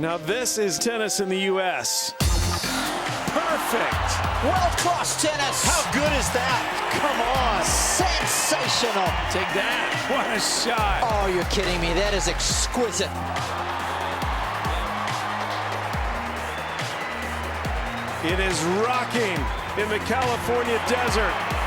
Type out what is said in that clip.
Now this is tennis in the U.S. Perfect. World-class tennis. How good is that? Come on. Sensational. Take that. What a shot. Oh, you're kidding me. That is exquisite. It is rocking in the California desert.